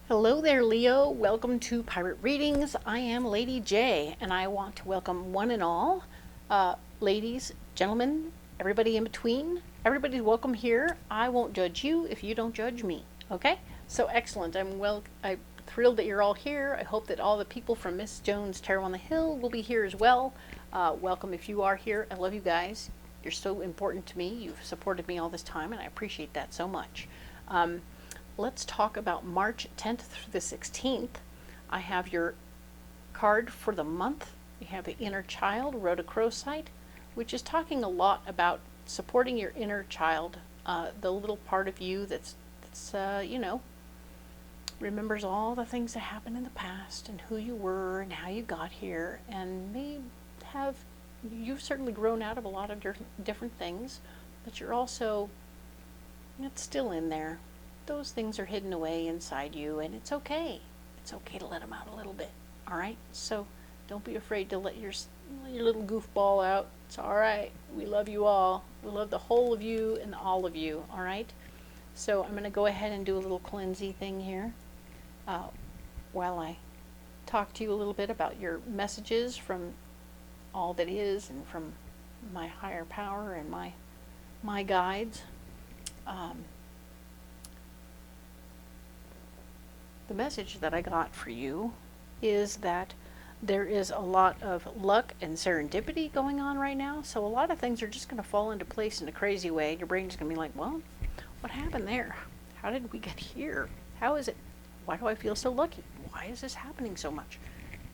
Hello there, Leo. Welcome to Pirate Readings. I am Lady J, and I want to welcome one and all, ladies, gentlemen, everybody in between. Everybody's welcome here. I won't judge you if you don't judge me. Okay? So excellent. I'm thrilled that you're all here. I hope that all the people from Miss Jones' Tarot on the Hill will be here as well. Welcome if you are here. I love you guys. You're so important to me. You've supported me all this time, and I appreciate that so much. Let's talk about March 10th through the 16th. I have your card for the month. You have the Inner Child, Rhodochrosite, which is talking a lot about supporting your inner child, the little part of you that's remembers all the things that happened in the past and who you were and how you got here, and you've certainly grown out of a lot of different things, but it's still in there. Those things are hidden away inside you, and it's okay. It's okay to let them out a little bit. All right? So don't be afraid to let your little goofball out. It's all right. We love you all. We love the whole of you and all of you. All right? So I'm going to go ahead and do a little cleansy thing here while I talk to you a little bit about your messages from all that is and from my higher power and my guides. The message that I got for you is that there is a lot of luck and serendipity going on right now. So a lot of things are just going to fall into place in a crazy way. Your brain's going to be like, well, what happened there? How did we get here? How is it? Why do I feel so lucky? Why is this happening so much?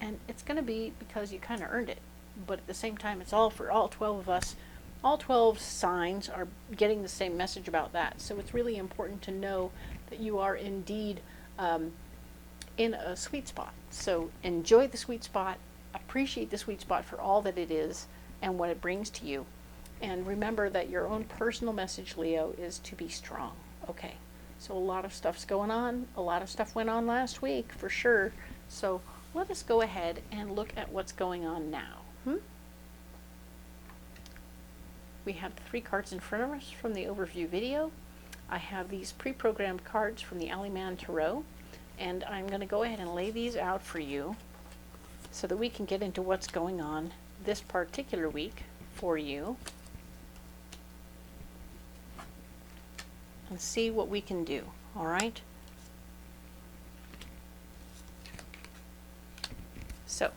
And it's going to be because you kind of earned it. But at the same time, it's all for all 12 of us. All 12 signs are getting the same message about that. So it's really important to know that you are indeed in a sweet spot. So enjoy the sweet spot, appreciate the sweet spot for all that it is and what it brings to you. And remember that your own personal message, Leo, is to be strong. Okay, so a lot of stuff's going on. A lot of stuff went on last week for sure. So let us go ahead and look at what's going on now. We have the 3 cards in front of us from the overview video. I have these pre-programmed cards from the Alleyman Tarot, and I'm going to go ahead and lay these out for you so that we can get into what's going on this particular week for you and see what we can do. All right? So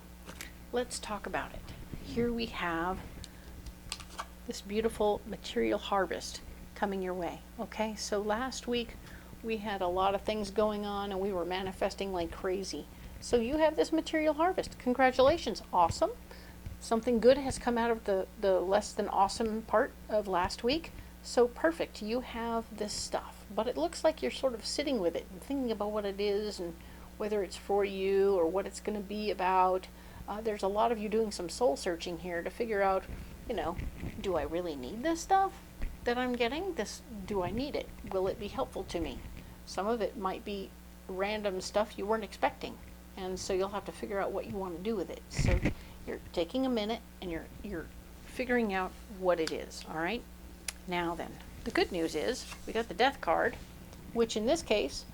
let's talk about it. Here we have this beautiful material harvest coming your way. Okay, so last week we had a lot of things going on and we were manifesting like crazy. So you have this material harvest. Congratulations. Awesome. Something good has come out of the less than awesome part of last week. So perfect. You have this stuff. But it looks like you're sort of sitting with it and thinking about what it is and whether it's for you or what it's going to be about. There's a lot of you doing some soul searching here to figure out, do I really need this stuff that I'm getting? Do I need it? Will it be helpful to me? Some of it might be random stuff you weren't expecting, and so you'll have to figure out what you want to do with it. So you're taking a minute and you're figuring out what it is. All right. Now then, the good news is we got the Death card, which in this case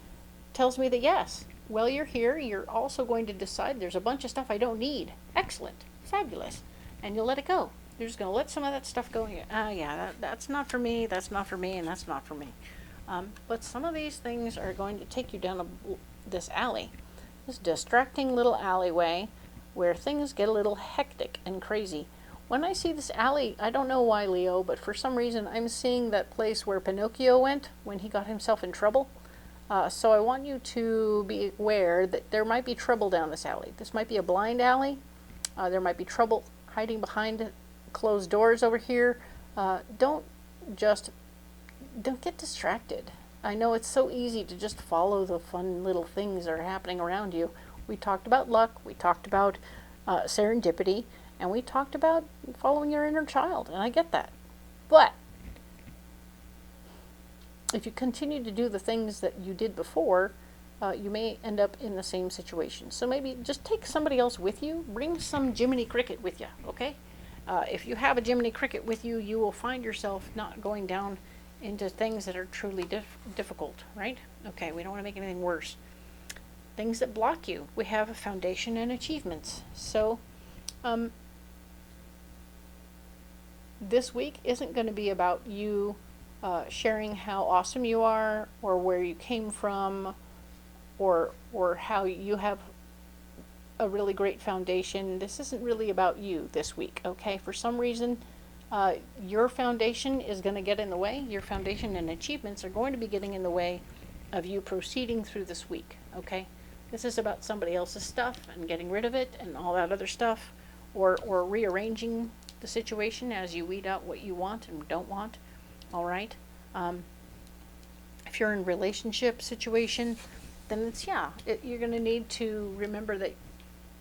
tells me that yes, while you're here, you're also going to decide there's a bunch of stuff I don't need. Excellent, fabulous, and you'll let it go. You're just going to let some of that stuff go. That's not for me, that's not for me, and that's not for me. But some of these things are going to take you down this alley, this distracting little alleyway where things get a little hectic and crazy. When I see this alley, I don't know why, Leo, but for some reason I'm seeing that place where Pinocchio went when he got himself in trouble. So I want you to be aware that there might be trouble down this alley. This might be a blind alley. There might be trouble hiding behind closed doors over here. Don't get distracted. I know it's so easy to just follow the fun little things that are happening around you. We talked about luck, we talked about serendipity, and we talked about following your inner child, and I get that. But if you continue to do the things that you did before, you may end up in the same situation. So maybe just take somebody else with you. Bring some Jiminy Cricket with you, okay? If you have a Jiminy Cricket with you, you will find yourself not going down into things that are truly difficult, right? Okay, we don't want to make anything worse. things that block you. We have a foundation and achievements. So this week isn't going to be about you sharing how awesome you are, or where you came from, or how you have a really great foundation. This isn't really about you this week, okay? For some reason, your foundation is going to get in the way. Your foundation and achievements are going to be getting in the way of you proceeding through this week, okay? This is about somebody else's stuff and getting rid of it and all that other stuff, or rearranging the situation as you weed out what you want and don't want, all right? If you're in a relationship situation, then it's, you're going to need to remember that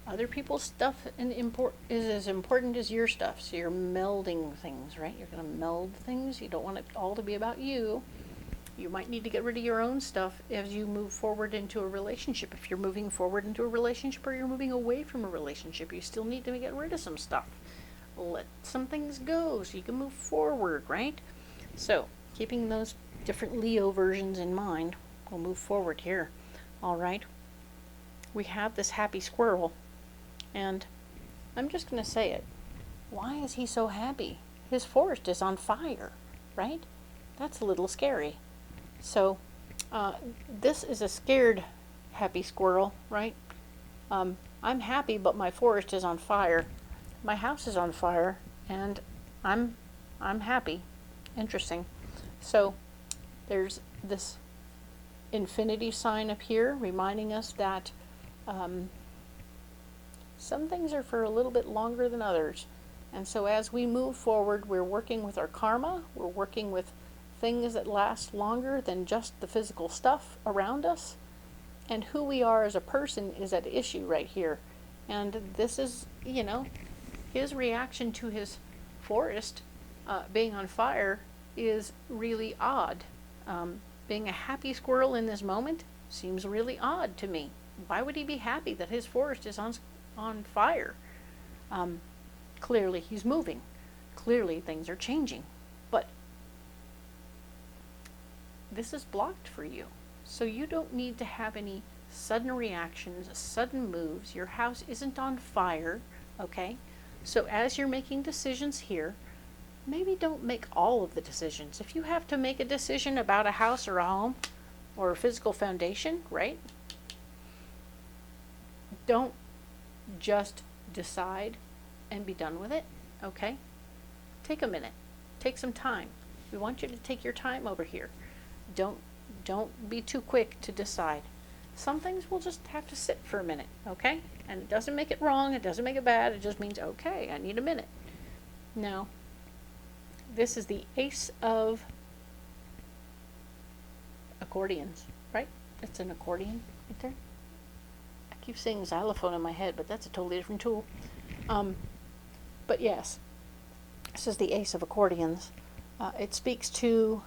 other people's stuff is as important as your stuff. So you're melding things, right? You're going to meld things. You don't want it all to be about you. You might need to get rid of your own stuff as you move forward into a relationship. If you're moving forward into a relationship, or you're moving away from a relationship, you still need to get rid of some stuff. Let some things go so you can move forward, right? So keeping those different Leo versions in mind, we'll move forward here. All right. We have this happy squirrel, and I'm just going to say it. Why is he so happy? His forest is on fire, right? That's a little scary. So this is a scared happy squirrel, right? I'm happy, but my forest is on fire. My house is on fire, and I'm happy. Interesting. So there's this infinity sign up here reminding us that some things are for a little bit longer than others. And so as we move forward, we're working with our karma. We're working with things that last longer than just the physical stuff around us. And who we are as a person is at issue right here. And this is, his reaction to his forest being on fire is really odd. Being a happy squirrel in this moment seems really odd to me. Why would he be happy that his forest is on fire? Clearly he's moving. Clearly things are changing. But this is blocked for you. So you don't need to have any sudden reactions, sudden moves. Your house isn't on fire, okay? So as you're making decisions here, maybe don't make all of the decisions. If you have to make a decision about a house or a home or a physical foundation, right? Don't just decide and be done with it, okay? Take a minute. Take some time. We want you to take your time over here. Don't be too quick to decide. Some things will just have to sit for a minute, okay? And it doesn't make it wrong, it doesn't make it bad, it just means, okay, I need a minute. Now, this is the Ace of Accordions, right? It's an accordion right there. I keep saying xylophone in my head, but that's a totally different tool. But yes, this is the Ace of Accordions. It speaks to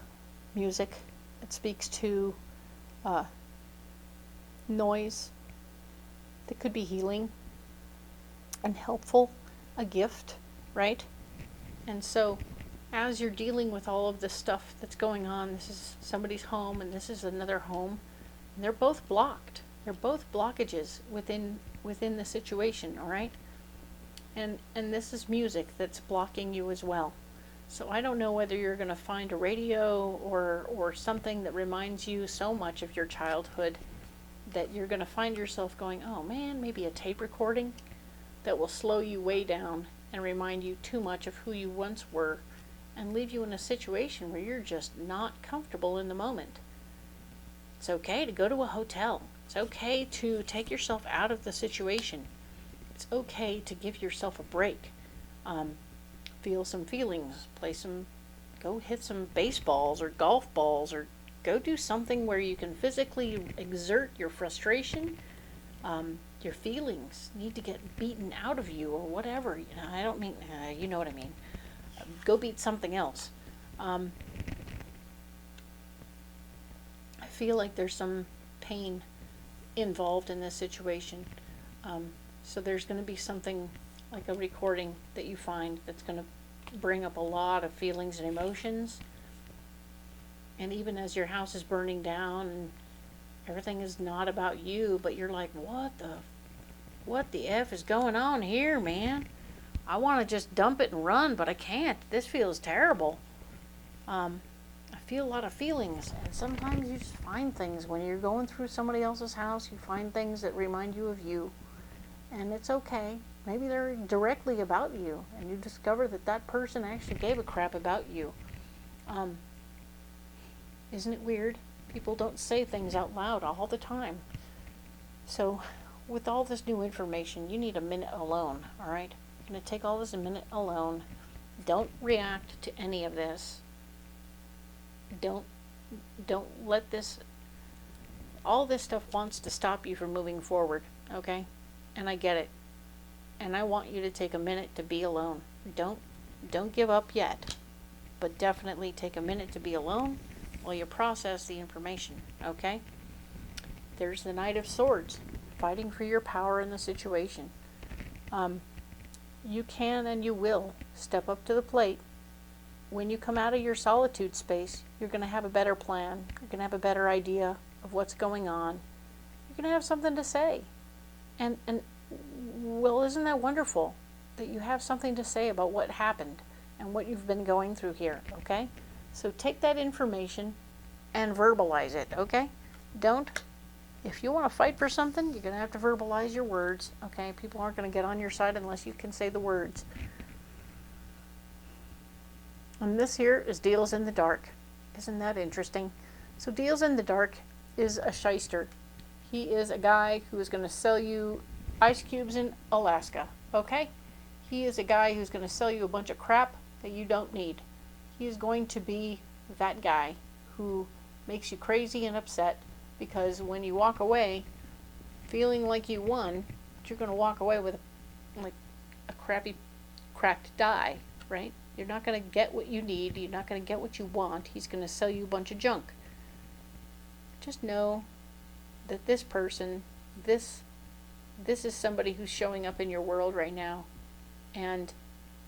music. It speaks to noise that could be healing and helpful, a gift, right? And so as you're dealing with all of this stuff that's going on, this is somebody's home and this is another home, and they're both blocked. They're both blockages within the situation, all right? And this is music that's blocking you as well. So I don't know whether you're going to find a radio or something that reminds you so much of your childhood that you're going to find yourself going, oh man, maybe a tape recording that will slow you way down and remind you too much of who you once were and leave you in a situation where you're just not comfortable in the moment. It's okay to go to a hotel. It's okay to take yourself out of the situation. It's okay to give yourself a break. Feel some feelings, go hit some baseballs or golf balls, or go do something where you can physically exert your frustration. Your feelings need to get beaten out of you or whatever. I don't mean, you know what I mean. Go beat something else. I feel like there's some pain involved in this situation. So there's going to be something like a recording that you find that's going to bring up a lot of feelings and emotions. And even as your house is burning down Everything is not about you, but you're like, what the F is going on here, man? I want to just dump it and run, but I can't. This feels terrible. I feel a lot of feelings, and sometimes you just find things when you're going through somebody else's house. You find things that remind you of you, and it's okay. Maybe they're directly about you, and you discover that that person actually gave a crap about you. Isn't it weird? People don't say things out loud all the time. So, with all this new information, you need a minute alone, all right? You're going to take all this a minute alone. Don't react to any of this. Don't let this, all this stuff wants to stop you from moving forward, okay? And I get it. And I want you to take a minute to be alone. Don't give up yet, but definitely take a minute to be alone while you process the information, okay? There's the Knight of Swords, fighting for your power in the situation. You can and you will step up to the plate. When you come out of your solitude space, you're going to have a better plan. You're going to have a better idea of what's going on. You're going to have something to say. And well, isn't that wonderful that you have something to say about what happened and what you've been going through here, okay? So take that information and verbalize it, okay? If you want to fight for something, you're going to have to verbalize your words, okay? People aren't going to get on your side unless you can say the words. And this here is Deals in the Dark. Isn't that interesting? So Deals in the Dark is a shyster. He is a guy who is going to sell you ice cubes in Alaska, okay? He is a guy who's going to sell you a bunch of crap that you don't need. He is going to be that guy who makes you crazy and upset, because when you walk away feeling like you won, you're going to walk away with like a crappy cracked die, right? You're not going to get what you need. You're not going to get what you want. He's going to sell you a bunch of junk. Just know that this person, this is somebody who's showing up in your world right now, and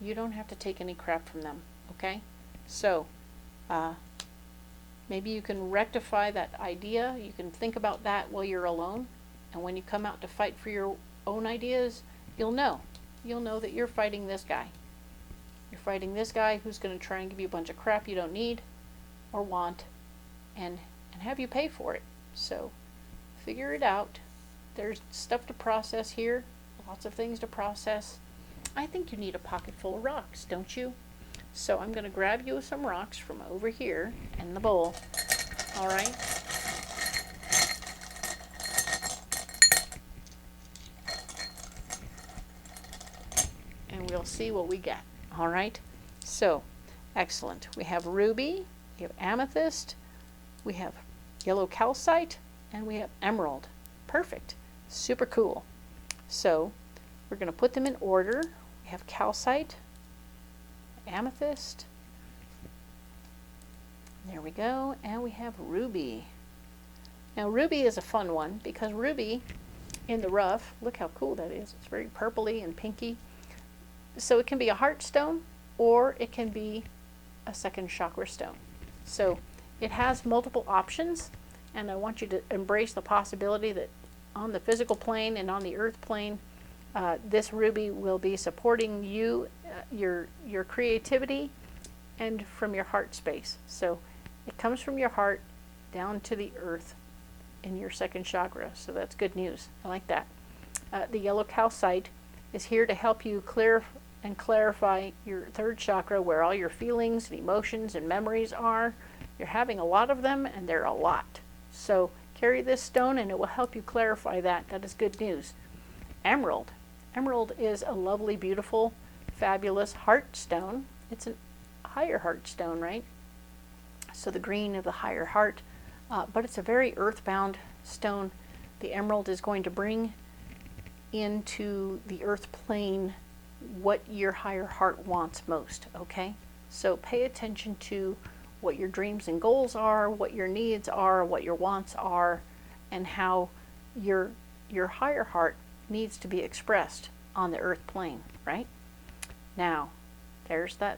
you don't have to take any crap from them, okay? So, maybe you can rectify that idea. You can think about that while you're alone, and when you come out to fight for your own ideas, you'll know that you're fighting this guy. You're fighting this guy who's going to try and give you a bunch of crap you don't need or want, and have you pay for it. So figure it out. There's stuff to process here, lots of things to process. I think you need a pocket full of rocks, don't you? So I'm going to grab you some rocks from over here in the bowl. All right? And we'll see what we get. All right? So, excellent. We have ruby, we have amethyst, we have yellow calcite, and we have emerald. Perfect. Super cool. So, we're going to put them in order. We have calcite, amethyst, there we go, and we have ruby. Now ruby is a fun one because ruby in the rough, look how cool that is. It's very purpley and pinky. So it can be a heart stone or it can be a second chakra stone. So it has multiple options, and I want you to embrace the possibility that on the physical plane and on the earth plane, this ruby will be supporting you, your creativity, and from your heart space. So it comes from your heart down to the earth in your second chakra. So that's good news. I like that. The yellow calcite is here to help you clear and clarify your third chakra, where all your feelings and emotions and memories are. You're having a lot of them, and they're a lot. So carry this stone and it will help you clarify that. That is good news. Emerald. Emerald is a lovely, beautiful, fabulous heart stone. It's a higher heart stone, right? So the green of the higher heart, but it's a very earthbound stone. The emerald is going to bring into the earth plane what your higher heart wants most, okay? So pay attention to what your dreams and goals are, what your needs are, what your wants are, and how your higher heart needs to be expressed on the earth plane, right? Now, there's that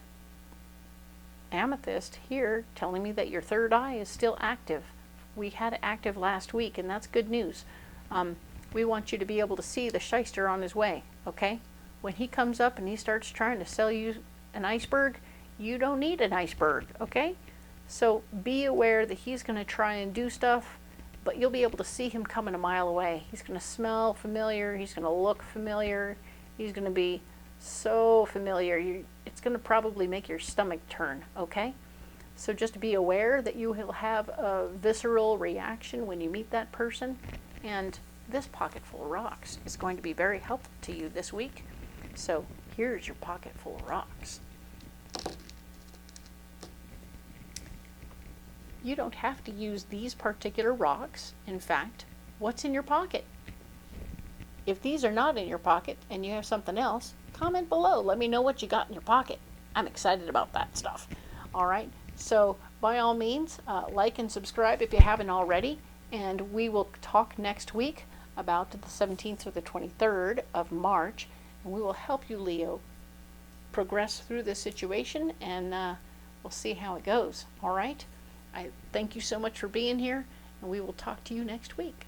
amethyst here telling me that your third eye is still active. we had it active last week, and that's good news. We want you to be able to see the shyster on his way, okay? When he comes up and he starts trying to sell you an iceberg, you don't need an iceberg, okay? So be aware that he's going to try and do stuff, but you'll be able to see him coming a mile away. He's going to smell familiar. He's going to look familiar. He's going to be so familiar. It's going to probably make your stomach turn, okay? So just be aware that you will have a visceral reaction when you meet that person. And this pocket full of rocks is going to be very helpful to you this week. So here's your pocket full of rocks. You don't have to use these particular rocks. In fact, what's in your pocket? If these are not in your pocket and you have something else, comment below. Let me know what you got in your pocket. I'm excited about that stuff. All right, so by all means, like and subscribe if you haven't already, and we will talk next week about the 17th or the 23rd of March, and we will help you, Leo, progress through this situation, and we'll see how it goes. All right? I thank you so much for being here, and we will talk to you next week.